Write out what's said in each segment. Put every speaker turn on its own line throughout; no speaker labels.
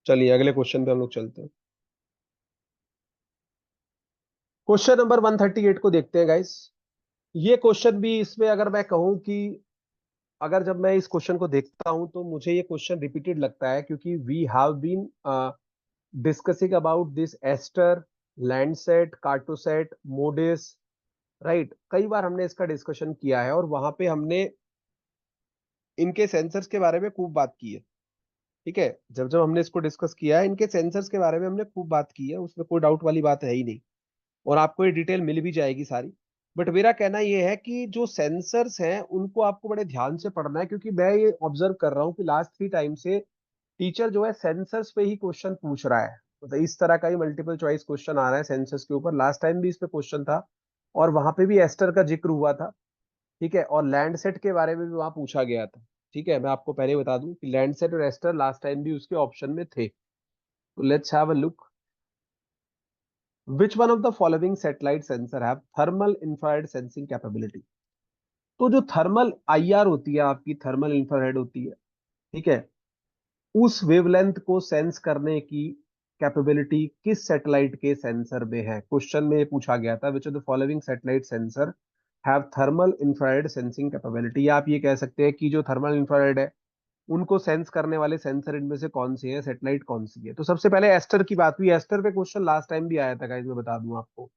चलिए अगले क्वेश्चन पे हम लोग चलते हैं। क्वेश्चन नंबर 138 को देखते हैं गाइस। ये क्वेश्चन भी, इसमें अगर मैं कहूं कि अगर जब मैं इस क्वेश्चन को देखता हूं तो मुझे ये क्वेश्चन रिपीटेड लगता है, क्योंकि we have been discussing about this ASTER, Landsat, Cartosat, MODIS, right. कई बार हमने इसका डिस्कशन किया है और वहां पे हमने इनके सेंसर्स के बारे में खूब बात की है। ठीक है, जब जब हमने इसको डिस्कस किया है, इनके सेंसर्स के बारे में हमने खूब बात की है, उसमें कोई डाउट वाली बात है ही नहीं। और आपको ये डिटेल मिल भी जाएगी सारी। बट मेरा कहना ये है कि जो सेंसर्स हैं उनको आपको बड़े ध्यान से पढ़ना है, क्योंकि मैं ये ऑब्जर्व कर रहा हूँ कि लास्ट 3 टाइम से टीचर जो है सेंसर्स पे ही क्वेश्चन पूछ रहा है। मतलब इस तरह का ही मल्टीपल चॉइस क्वेश्चन आ रहा है सेंसर्स के ऊपर। लास्ट टाइम भी इस पे क्वेश्चन था और वहां पे भी एस्टर का जिक्र हुआ था। ठीक है, और लैंडसेट के बारे में भी वहां पूछा गया था। ठीक है, मैं आपको पहले बता दूं कि लैंडसेट और एस्टर लास्ट टाइम भी उसके ऑप्शन में थे। तो let's have a look. Which one of the following satellite sensor have thermal infrared sensing capability. तो जो थर्मल आईआर होती है, आपकी थर्मल इंफ्रारेड होती है, ठीक है, उस वेवलेंथ को सेंस करने की कैपेबिलिटी किस सैटेलाइट के सेंसर में है। क्वेश्चन में ये पूछा गया था, which of the following satellite sensor have thermal infrared sensing capability. या आप ये कह सकते हैं कि जो थर्मल इंफ्रारेड है उनको सेंस करने वाले सेंसर इनमें से कौन से हैं, सैटेलाइट कौन सी है। तो सबसे पहले एस्टर की बात हुई। एस्टर पे क्वेश्चन लास्ट टाइम भी आया था गाइस, मैं बता दूं आपको।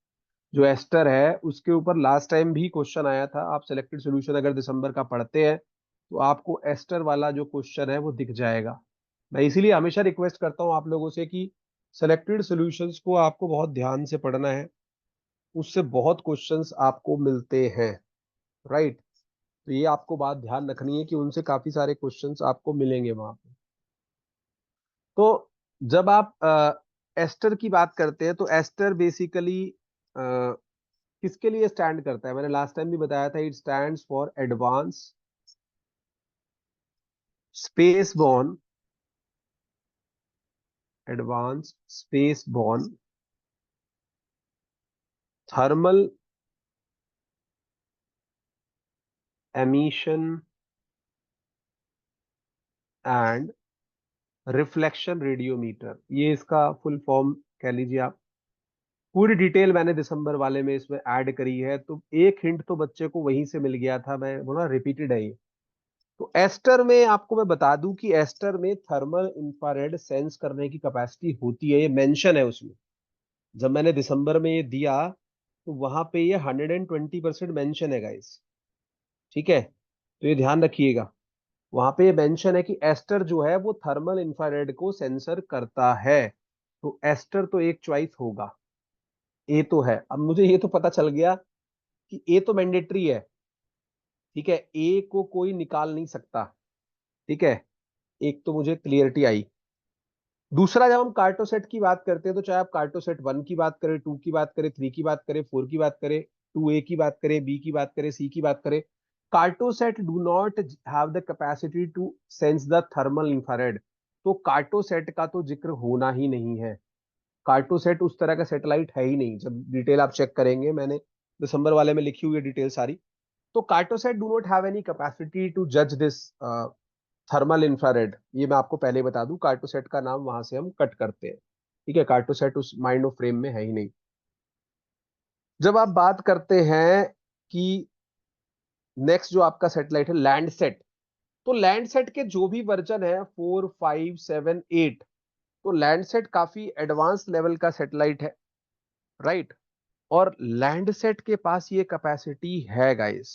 जो एस्टर है उसके ऊपर लास्ट टाइम भी क्वेश्चन आया था। आप सिलेक्टेड सॉल्यूशन अगर दिसंबर का पढ़ते हैं तो आपको एस्टर वाला जो क्वेश्चन है वो दिख जाएगा। मैं इसीलिए हमेशा रिक्वेस्ट करता हूँ आप लोगों से कि सिलेक्टेड सॉल्यूशंस को आपको बहुत ध्यान से पढ़ना है। उससे बहुत क्वेश्चंस आपको मिलते हैं, राइट। तो ये आपको बात ध्यान रखनी है कि उनसे काफी सारे क्वेश्चंस आपको मिलेंगे वहां पे। तो जब आप एस्टर की बात करते हैं तो एस्टर बेसिकली किसके लिए स्टैंड करता है। मैंने लास्ट टाइम भी बताया था, it stands for advance space born, advance space born thermal emission and reflection radiometer. ये इसका फुल फॉर्म कह लीजिए आप। पूरी डिटेल मैंने दिसंबर वाले में इसमें ऐड करी है, तो एक हिंट तो बच्चे को वहीं से मिल गया था। मैं बोला रिपीटेड है ये। तो एस्टर में आपको मैं बता दूं कि एस्टर में थर्मल इंफ्रारेड सेंस करने की कैपेसिटी होती है, ये मेंशन है उसमें। जब मैंने दिसंबर में ये दिया तो वहां पे ये 120% मेंशन है गाइस। ठीक है, तो ये ध्यान रखिएगा। वहां पे ये मेंशन है कि एस्टर जो है वो थर्मल इंफ्रारेड को सेंसर करता है। तो एस्टर तो एक चॉइस होगा। ए तो है। अब मुझे ये तो पता चल गया कि ए तो मैंडेटरी है। ठीक है, ए को कोई निकाल नहीं सकता। ठीक है, एक तो मुझे क्लियरिटी आई। दूसरा, जब हम कार्टोसेट की बात करते हैं तो चाहे आप कार्टोसेट 1 की बात करें, 2 की बात करें, 3 की बात करें, 4 की बात करें, 2A की बात करें, बी की बात करें, सी की बात करें, Cartosat do not have the capacity to sense the thermal infrared. तो कार्टोसेट का तो जिक्र होना ही नहीं है। कार्टोसेट उस तरह का सैटेलाइट है ही नहीं। जब डिटेल आप चेक करेंगे, मैंने दिसंबर वाले में लिखी हुई है डिटेल सारी। तो Cartosat do not have any capacity to जज दिस थर्मल इंफ्रारेड। ये मैं आपको पहले ही बता दूं, कार्टोसेट का नाम वहां से हम कट करते हैं। ठीक है, कार्टोसेट उस माइंड ऑफ फ्रेम में है ही नहीं। जब आप बात करते हैं कि नेक्स्ट जो आपका सैटेलाइट है लैंडसेट, तो लैंडसेट के जो भी वर्जन है 4, 5, 7, 8, तो लैंडसेट काफी एडवांस लेवल का सैटेलाइट है, राइट। और लैंडसेट के पास ये कैपेसिटी है गाइस।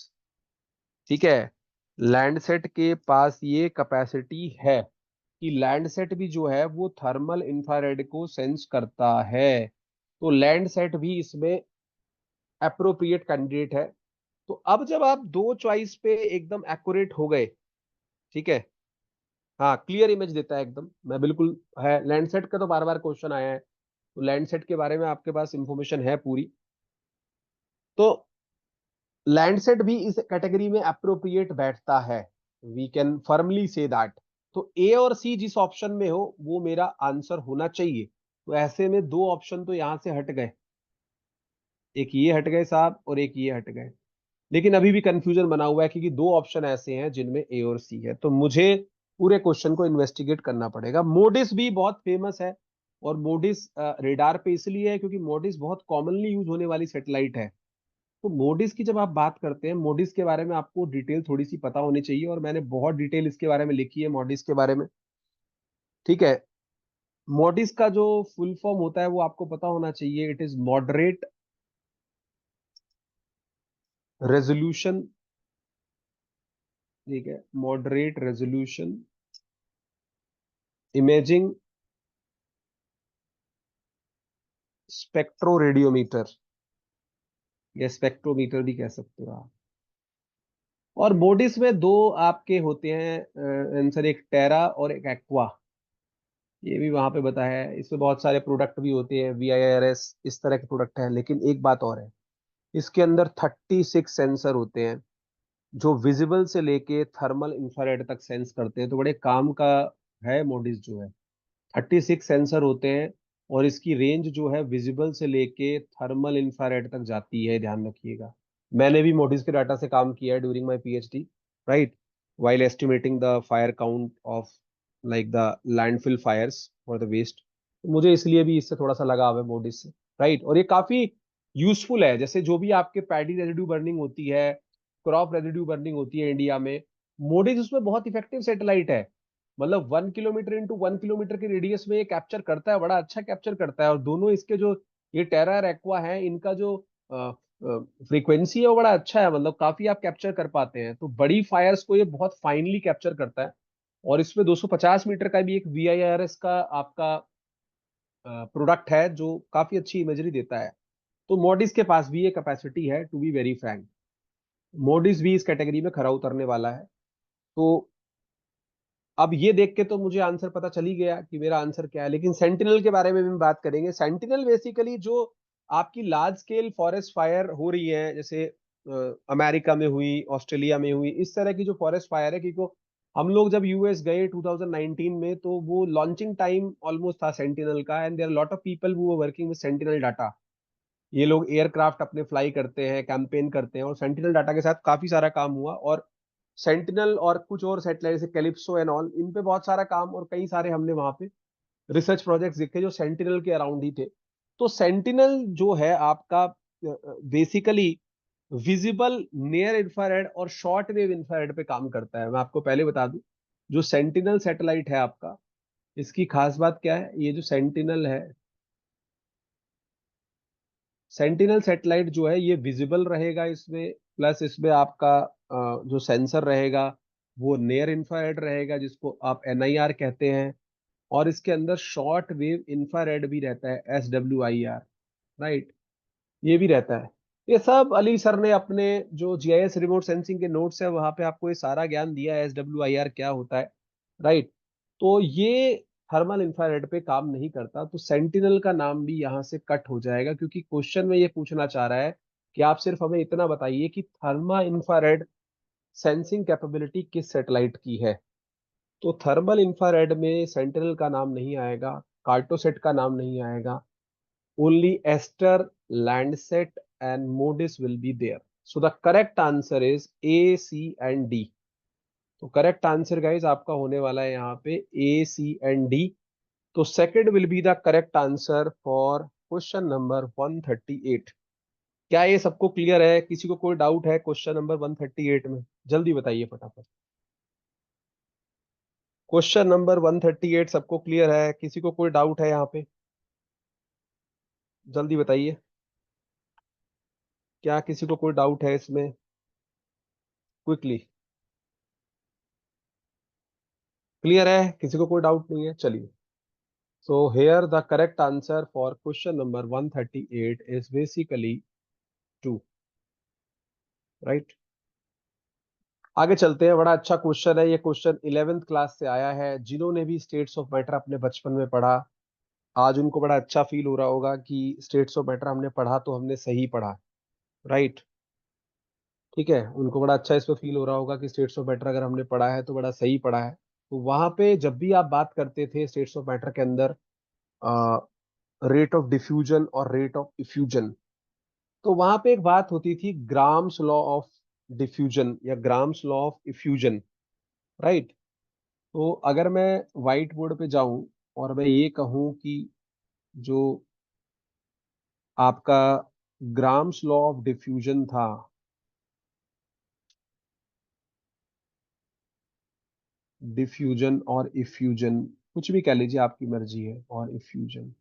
ठीक है, लैंडसेट के पास ये कैपेसिटी है कि लैंडसेट भी जो है वो थर्मल इंफ्रारेड को सेंस करता है। तो लैंडसेट भी इसमें अप्रोप्रिएट कैंडिडेट है। तो अब जब आप दो चॉइस पे एकदम एक्यूरेट हो गए, ठीक है, हाँ क्लियर इमेज देता है एकदम, मैं बिल्कुल है। लैंडसेट का तो बार बार क्वेश्चन आया है, तो लैंडसेट के बारे में आपके पास इंफॉर्मेशन है पूरी। तो लैंडसेट भी इस कैटेगरी में अप्रोप्रिएट बैठता है, we can firmly say that. तो ए और सी जिस ऑप्शन में हो वो मेरा आंसर होना चाहिए। तो ऐसे में दो ऑप्शन तो यहां से हट गए, एक ये हट गए साहब और एक ये हट गए। लेकिन अभी भी कंफ्यूजन बना हुआ है क्योंकि दो ऑप्शन ऐसे हैं जिनमें ए और सी है। तो मुझे पूरे क्वेश्चन को इन्वेस्टिगेट करना पड़ेगा। मोडिस भी बहुत फेमस है, और मोडिस रेडार पे इसलिए है क्योंकि मोडिस बहुत कॉमनली यूज होने वाली सैटेलाइट है। तो मोडिस की जब आप बात करते हैं, मोडिस के बारे में आपको डिटेल थोड़ी सी पता होनी चाहिए, और मैंने बहुत डिटेल इसके बारे में लिखी है मोडिस के बारे में। ठीक है। मोडिस का जो फुल फॉर्म होता है वो आपको पता होना चाहिए। It is moderate resolution. ठीक है, moderate resolution imaging spectro radiometer, या स्पेक्ट्रोमीटर भी कह सकते हो आप। और मोडिस में दो आपके होते हैं आंसर, एक टेरा और एक एक्वा। ये भी वहां पे बताया है। इसमें बहुत सारे प्रोडक्ट भी होते हैं, VIRS इस तरह के प्रोडक्ट है। लेकिन एक बात और है, इसके अंदर 36 सेंसर होते हैं जो विजिबल से लेके थर्मल इंफ्रारेड तक सेंस करते हैं। तो बड़े काम का है मोडिस जो है। 36 सेंसर होते हैं, और इसकी रेंज जो है विजिबल से लेके थर्मल इंफ्रारेड तक जाती है, ध्यान रखिएगा। मैंने भी मोडिस के डाटा से काम किया है during my PhD, right, while estimating the fire count of like the landfill fires for the waste। मुझे इसलिए भी इससे थोड़ा सा लगाव है मोडिस से, राइट। और ये काफी यूजफुल है। जैसे जो भी आपके पैडी रेजिड्यू बर्निंग होती है, क्रॉप रेजिड्यू बर्निंग होती है इंडिया में, मोडिस उसमें बहुत इफेक्टिव सैटेलाइट है। मतलब 1 किलोमीटर इंटू 1 किलोमीटर के रेडियस में ये कैप्चर करता है, बड़ा अच्छा कैप्चर करता है। और दोनों इसके जो ये टेरा और एक्वा है, इनका जो फ्रीक्वेंसी है वो बड़ा अच्छा है, मतलब काफी आप कैप्चर कर पाते हैं। तो बड़ी फायर्स को ये बहुत फाइनली कैप्चर करता है। और इसमें 250 मीटर का भी एक VIRS का आपका प्रोडक्ट है जो काफी अच्छी इमेजरी देता है। तो मोडिस के पास भी ये कैपेसिटी है, टू बी वेरी फ्रैंक। मोडिस भी इस कैटेगरी में खरा उतरने वाला है। तो अब ये देख के तो मुझे आंसर पता चल ही गया कि मेरा आंसर क्या है। लेकिन सेंटिनल के बारे में भी बात करेंगे। सेंटिनल बेसिकली जो आपकी लार्ज स्केल फॉरेस्ट फायर हो रही है, जैसे अमेरिका में हुई, ऑस्ट्रेलिया में हुई, इस तरह की जो फॉरेस्ट फायर है। क्योंकि हम लोग जब US गए 2019 में, तो वो लॉन्चिंग टाइम ऑलमोस्ट था सेंटिनल का, and there lot of people who were working with Sentinel data. ये लोग एयरक्राफ्ट अपने फ्लाई करते हैं, कैंपेन करते हैं, और सेंटिनल डाटा के साथ काफी सारा काम हुआ। और सेंटिनल और कुछ और सैटेलाइट जैसे कैलिप्सो एंड ऑल, इन पे बहुत सारा काम और कई सारे हमने वहां पे रिसर्च प्रोजेक्ट्स देखे जो सेंटिनल के अराउंड ही थे। तो सेंटिनल जो है आपका बेसिकली विजिबल नियर इंफ्रारेड और शॉर्ट वेव इंफ्रारेड पे काम करता है। मैं आपको पहले बता दूं, जो सेंटिनल सैटेलाइट है आपका, इसकी खास बात क्या है, ये जो सेंटिनल है, सेंटिनल सैटेलाइट जो है ये विजिबल रहेगा इसमें, प्लस इसमें आपका जो सेंसर रहेगा वो नियर इंफ्रारेड रहेगा, जिसको आप NIR कहते हैं। और इसके अंदर शॉर्ट वेव इंफ्रारेड भी रहता है, SWIR, राइट, ये भी रहता है। ये सब अली सर ने अपने जो GIS रिमोट सेंसिंग के नोट्स है वहां पे आपको ये सारा ज्ञान दिया है, SWIR क्या होता है, राइट। तो ये थर्मल इंफ्रारेड पे काम नहीं करता। तो सेंटिनल का नाम भी यहाँ से कट हो जाएगा, क्योंकि क्वेश्चन में ये पूछना चाह रहा है कि आप सिर्फ हमें इतना बताइए कि थर्मल इंफ्रारेड सेंसिंग कैपेबिलिटी किस सैटेलाइट की है। तो थर्मल इंफ्रारेड में सेंटिनल का नाम नहीं आएगा, कार्टोसेट का नाम नहीं आएगा, only ASTER, Landsat and MODIS will be there. So the correct answer is A, C and D। तो करेक्ट आंसर गाइज आपका होने वाला है यहाँ पे A, C एंड D। तो second will be the correct answer for question number 138। क्या ये सबको क्लियर है? किसी को कोई डाउट है क्वेश्चन नंबर 138 में? जल्दी बताइए फटाफट। क्वेश्चन नंबर 138 सबको क्लियर है? किसी को कोई डाउट है यहाँ पे? जल्दी बताइए, क्या किसी को कोई डाउट है इसमें? क्विकली। क्लियर है? किसी को कोई डाउट नहीं है? चलिए। So here the correct answer for question number 138 is basically 2, right. आगे चलते हैं। बड़ा अच्छा क्वेश्चन है ये। क्वेश्चन 11th क्लास से आया है। जिन्होंने भी स्टेट्स ऑफ मैटर अपने बचपन में पढ़ा, आज उनको बड़ा अच्छा फील हो रहा होगा कि स्टेट्स ऑफ मैटर हमने पढ़ा तो हमने सही पढ़ा, राइट। ठीक है, उनको बड़ा अच्छा इसमें फील हो रहा होगा कि स्टेट्स ऑफ मैटर अगर हमने पढ़ा है तो बड़ा सही पढ़ा है। तो वहां पे जब भी आप बात करते थे स्टेट्स ऑफ मैटर के अंदर रेट ऑफ डिफ्यूजन और रेट ऑफ इफ्यूजन, तो वहां पे एक बात होती थी, ग्राम्स लॉ ऑफ डिफ्यूजन या grams law of effusion, right. तो अगर मैं व्हाइट बोर्ड पे जाऊं और मैं ये कहूं कि जो आपका ग्राम्स लॉ ऑफ डिफ्यूजन था, डिफ्यूजन और इफ्यूजन, कुछ भी कह लीजिए, आपकी मर्जी है, और इफ्यूजन,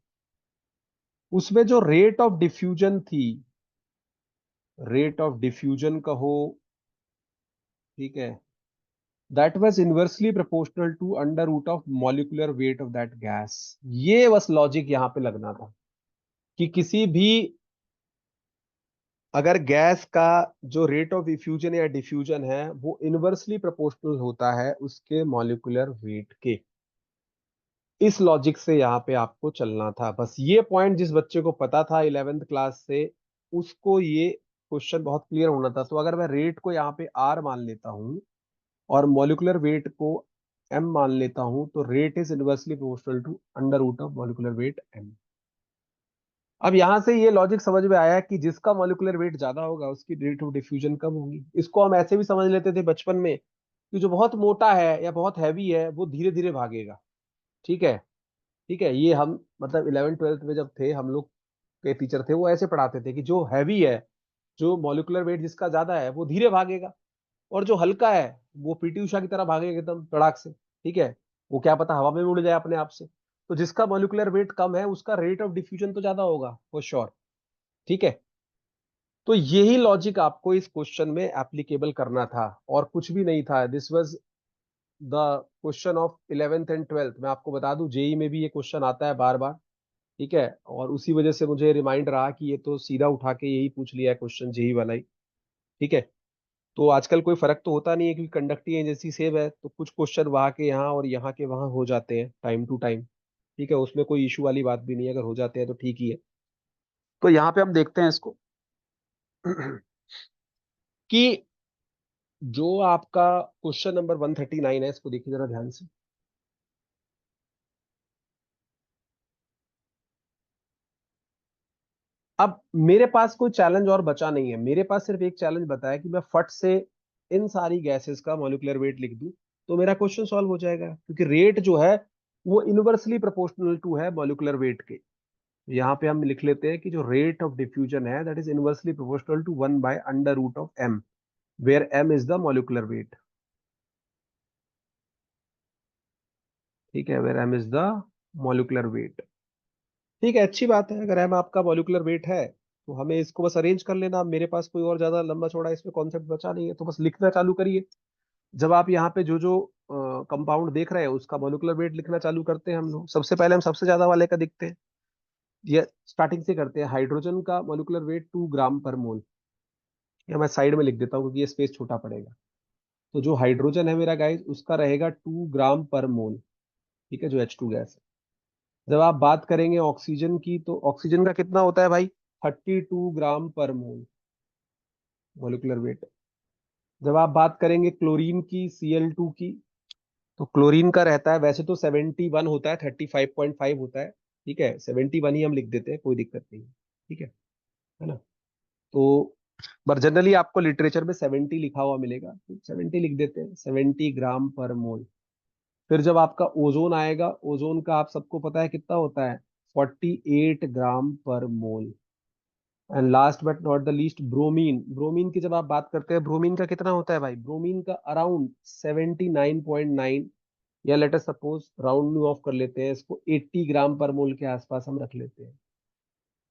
उसमें जो रेट ऑफ डिफ्यूजन थी, रेट ऑफ डिफ्यूजन कहो, ठीक है, that was inversely proportional to under root of molecular weight of that gas. ये बस लॉजिक यहां पे लगना था कि किसी भी, अगर गैस का जो रेट ऑफ इफ्यूजन या डिफ्यूजन है वो इनवर्सली प्रोपोर्शनल होता है उसके मॉलिक्यूलर वेट के। इस लॉजिक से यहाँ पे आपको चलना था। बस ये पॉइंट जिस बच्चे को पता था 11th क्लास से, उसको ये क्वेश्चन बहुत क्लियर होना था। तो अगर मैं रेट को यहाँ पे आर मान लेता हूँ और मॉलिक्यूलर वेट को एम मान लेता हूँ, तो rate is inversely proportional to under root of molecular weight m. अब यहां से ये लॉजिक समझ में आया कि जिसका मॉलिक्यूलर वेट ज्यादा होगा उसकी रेट ऑफ डिफ्यूजन कम होगी। इसको हम ऐसे भी समझ लेते थे बचपन में कि जो बहुत मोटा है या बहुत हैवी है वो धीरे धीरे भागेगा। ठीक है, ठीक है, ये हम मतलब 11th 12th में जब थे, हम लोग के टीचर थे वो ऐसे पढ़ाते थे कि जो हैवी है, जो मॉलिक्यूलर वेट जिसका ज्यादा है वो धीरे भागेगा, और जो हल्का है वो पीटी उषा की तरह भागेगा एकदम तड़ाक से। ठीक है, वो क्या पता हवा में उड़ जाए अपने आप से। तो जिसका मॉलिक्यूलर वेट कम है उसका रेट ऑफ डिफ्यूजन तो ज्यादा होगा फॉर श्योर। ठीक है, तो यही लॉजिक आपको इस क्वेश्चन में एप्लीकेबल करना था और कुछ भी नहीं था। This was the question of 11th and 12th। मैं आपको बता दूं जेई में भी ये क्वेश्चन आता है बार बार। ठीक है, और उसी वजह से मुझे रिमाइंड रहा कि ये तो सीधा उठा के यही पूछ लिया है क्वेश्चन जेई वाला ही। ठीक है, तो आजकल कोई फर्क तो होता नहीं है क्योंकि कंडक्टिंग एजेंसी सेव है, तो कुछ क्वेश्चन वहां के यहाँ और यहाँ के वहां हो जाते हैं टाइम टू टाइम। ठीक है, उसमें कोई इशू वाली बात भी नहीं है, अगर हो जाते हैं तो ठीक ही है। तो यहाँ पे हम देखते हैं इसको कि जो आपका क्वेश्चन नंबर 139 है, इसको देखिए जरा ध्यान से। अब मेरे पास कोई चैलेंज और बचा नहीं है, मेरे पास सिर्फ एक चैलेंज बता है कि मैं फट से इन सारी गैसेस का मॉलिक्यूलर वेट लिख दूं तो मेरा क्वेश्चन सॉल्व हो जाएगा, क्योंकि रेट जो है वो इनवर्सली प्रोपोर्शनल टू है मॉलिक्यूलर वेट के। यहाँ पे हम लिख लेते हैं कि जो रेट ऑफ डिफ्यूजन है that is inversely proportional to 1/√m, where m is the molecular weight. ठीक है, where m is the molecular weight. ठीक है, अच्छी बात है, अगर m आपका मॉलिक्यूलर वेट है तो हमें इसको बस अरेंज कर लेना। अब मेरे पास कोई और ज्यादा लंबा चौड़ा इसमें कॉन्सेप्ट बचा नहीं है, तो बस लिखना चालू करिए। जब आप यहाँ पे जो जो कंपाउंड देख रहे हैं उसका मॉलिक्यूलर वेट लिखना चालू करते हैं हम लोग। सबसे पहले हम सबसे ज्यादा वाले का दिखते हैं, ये स्टार्टिंग से करते हैं। हाइड्रोजन का मॉलिक्यूलर वेट 2 ग्राम पर मोल, या मैं साइड में लिख देता हूँ क्योंकि ये स्पेस छोटा पड़ेगा। तो जो हाइड्रोजन है मेरा गाइस उसका रहेगा 2 ग्राम पर मोल। ठीक है, जो H2 गैस है। जब आप बात करेंगे ऑक्सीजन की तो ऑक्सीजन का कितना होता है भाई, 32 ग्राम पर मोल मोलिकुलर वेट। जब आप बात करेंगे क्लोरीन की, Cl2 की, तो क्लोरीन का रहता है, वैसे तो 71 होता है, 35.5 होता है। ठीक है, 71 ही हम लिख देते हैं, कोई दिक्कत नहीं है। ठीक है ना। तो पर जनरली आपको लिटरेचर में 70 लिखा हुआ मिलेगा, तो 70 लिख देते हैं, 70 ग्राम पर मोल। फिर जब आपका ओजोन आएगा, ओजोन का आप सबको पता है कितना होता है, 48 ग्राम पर मोल। And last but not the least bromine, bromine की जब आप बात करते हैं, ब्रोमीन का कितना होता है भाई, ब्रोमीन का अराउंड 79.9, या let us suppose round of कर लेते हैं इसको, 80 ग्राम पर मोल के आसपास हम रख लेते हैं।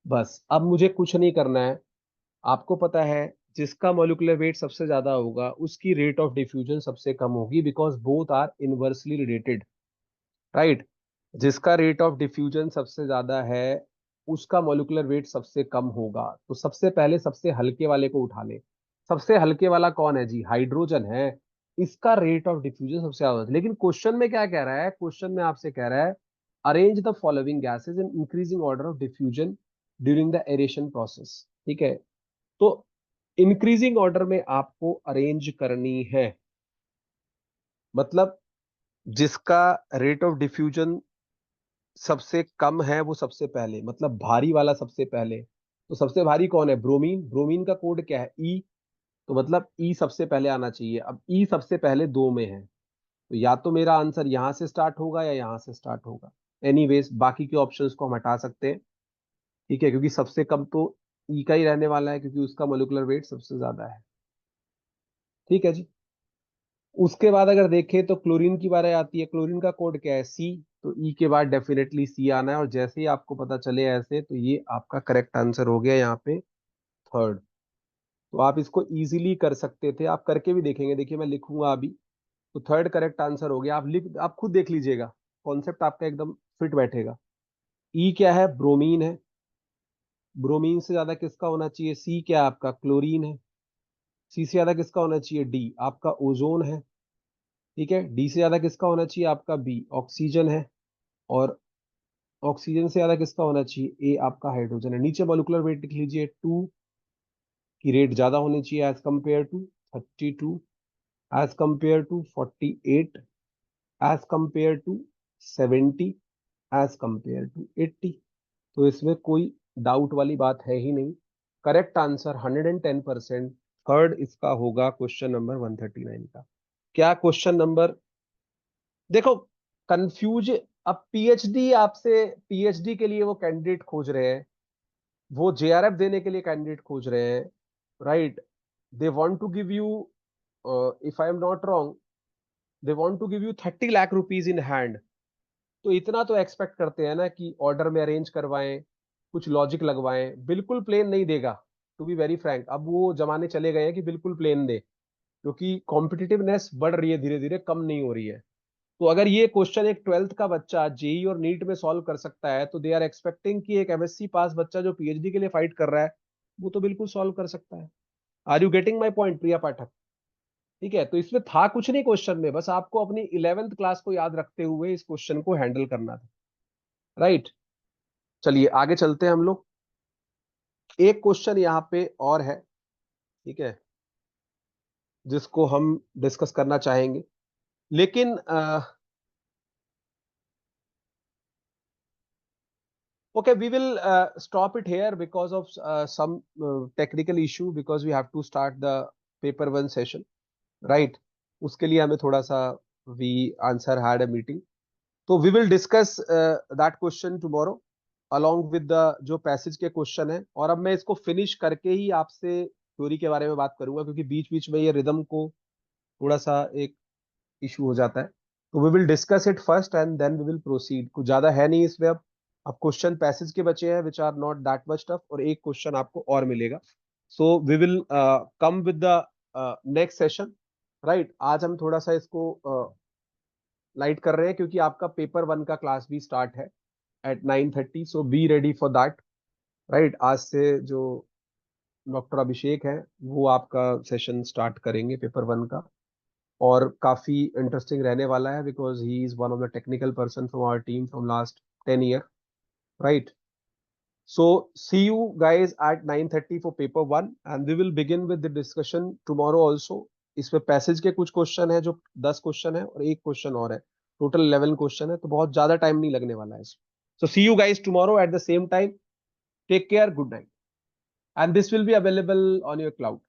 बस अब मुझे कुछ नहीं करना है। आपको पता है जिसका मॉलिक्यूलर वेट सबसे ज्यादा होगा उसकी रेट ऑफ डिफ्यूजन सबसे कम होगी, because both are inversely related, right. जिसका रेट ऑफ डिफ्यूजन सबसे ज्यादा है उसका मॉलिक्यूलर वेट सबसे कम होगा। तो सबसे पहले सबसे हल्के वाले को उठा ले। सबसे हल्के वाला कौन है जी, हाइड्रोजन है। इसका रेट ऑफ डिफ्यूजन सबसे ज्यादा है। लेकिन क्वेश्चन में क्या कह रहा है, क्वेश्चन में आपसे कह रहा है arrange the following gases in increasing order of diffusion during the aeration process. ठीक है, तो इंक्रीजिंग ऑर्डर में आपको अरेंज करनी है, मतलब जिसका रेट ऑफ डिफ्यूजन सबसे कम है वो सबसे पहले, मतलब भारी वाला सबसे पहले। तो सबसे भारी कौन है, ब्रोमीन। ब्रोमीन का कोड क्या है, ई। तो मतलब ई सबसे पहले आना चाहिए। अब ई सबसे पहले दो में है, तो या तो मेरा आंसर यहां से स्टार्ट होगा या यहां से स्टार्ट होगा। एनीवेज बाकी के ऑप्शंस को हम हटा सकते हैं, ठीक है, क्योंकि सबसे कम तो ई का ही रहने वाला है, क्योंकि उसका मोलिकुलर वेट सबसे ज्यादा है। ठीक है जी। उसके बाद अगर देखें तो क्लोरीन की बारे आती है। क्लोरीन का कोड क्या है? सी। तो ई के बाद डेफिनेटली सी आना है, और जैसे ही आपको पता चले ऐसे, तो ये आपका करेक्ट आंसर हो गया यहाँ पे थर्ड। तो आप इसको इजीली कर सकते थे, आप करके भी देखेंगे। देखिए मैं लिखूंगा अभी। तो थर्ड करेक्ट आंसर हो गया। आप खुद देख लीजिएगा, कॉन्सेप्ट आपका एकदम फिट बैठेगा। ई क्या है? ब्रोमीन है। ब्रोमीन से ज्यादा किसका होना चाहिए? सी क्या है आपका? क्लोरीन है। सी से ज्यादा किसका होना चाहिए? डी आपका ओजोन है। ठीक है। डी से ज्यादा किसका होना चाहिए? आपका बी ऑक्सीजन है। और ऑक्सीजन से ज्यादा किसका होना चाहिए? ए आपका हाइड्रोजन है। नीचे मोलिकुलर वेट लिख लीजिए, 2 की रेट ज्यादा होनी चाहिए as compare to 32, as compare to 48, as compare to 70, as compare to 80। तो इसमें कोई डाउट वाली बात है ही नहीं। करेक्ट आंसर 110% थर्ड इसका होगा, क्वेश्चन नंबर 139 का। क्या क्वेश्चन नंबर, देखो कंफ्यूज। अब पीएचडी आपसे, पीएचडी के लिए वो कैंडिडेट खोज रहे हैं, वो जेआरएफ देने के लिए कैंडिडेट खोज रहे हैं, right. They want to give you, if I am not wrong, they want to give you 30 lakh rupees in hand. तो इतना तो एक्सपेक्ट करते हैं ना कि ऑर्डर में अरेंज करवाएं, कुछ लॉजिक लगवाएं। बिल्कुल प्लेन नहीं देगा, टू बी वेरी फ्रैंक। अब वो जमाने चले गए हैं कि बिल्कुल प्लेन दे, क्योंकि कॉम्पिटिटिवनेस बढ़ रही है धीरे धीरे, कम नहीं हो रही है। तो अगर ये क्वेश्चन एक 12th का बच्चा जेई और नीट में सॉल्व कर सकता है, तो दे आर एक्सपेक्टिंग कि एक एमएससी पास बच्चा जो पीएचडी के लिए फाइट कर रहा है, वो तो बिल्कुल सॉल्व कर सकता है। Are you getting my point Priya Pathak? ठीक है। तो इसमें था कुछ नहीं क्वेश्चन में, बस आपको अपनी 11th क्लास को याद रखते हुए इस क्वेश्चन को हैंडल करना था, राइट। चलिए आगे चलते हैं हम लोग। एक क्वेश्चन यहाँ पे और है, ठीक है, जिसको हम डिस्कस करना चाहेंगे, लेकिन okay, we will stop it here because of some technical issue, because we have to start the paper one session, right? उसके लिए हमें थोड़ा सा, we answer had a meeting, तो we will discuss that question tomorrow along with the जो passage के question है। और अब मैं इसको फिनिश करके ही आपसे थ्योरी के बारे में बात करूंगा, क्योंकि बीच बीच में ये रिदम को थोड़ा सा एक इशू हो जाता है। तो we will discuss it first and then we will proceed. कुछ ज्यादा है नहीं इसमें। अब क्वेश्चन पैसेज के बचे हैं which are not that much tough, और एक क्वेश्चन आपको और मिलेगा। So we will come with the next session, right. आज हम थोड़ा सा इसको लाइट कर रहे हैं, क्योंकि आपका पेपर वन का क्लास भी स्टार्ट है at 9:30, so be ready for that, right. आज से जो डॉक्टर अभिषेक है वो आपका सेशन स्टार्ट करेंगे पेपर वन का, और काफी इंटरेस्टिंग रहने वाला है, because he is one of the technical person from our team from last 10 year, right. So see you guys at 9:30 for paper one, and we will begin with the discussion tomorrow also. इसमें passage के कुछ question है, जो 10 question है, और एक question और है, टोटल 11 क्वेश्चन है, तो बहुत ज्यादा टाइम नहीं लगने वाला है। So see you guys tomorrow at the same time. Take care, good night, and this will be available on your cloud.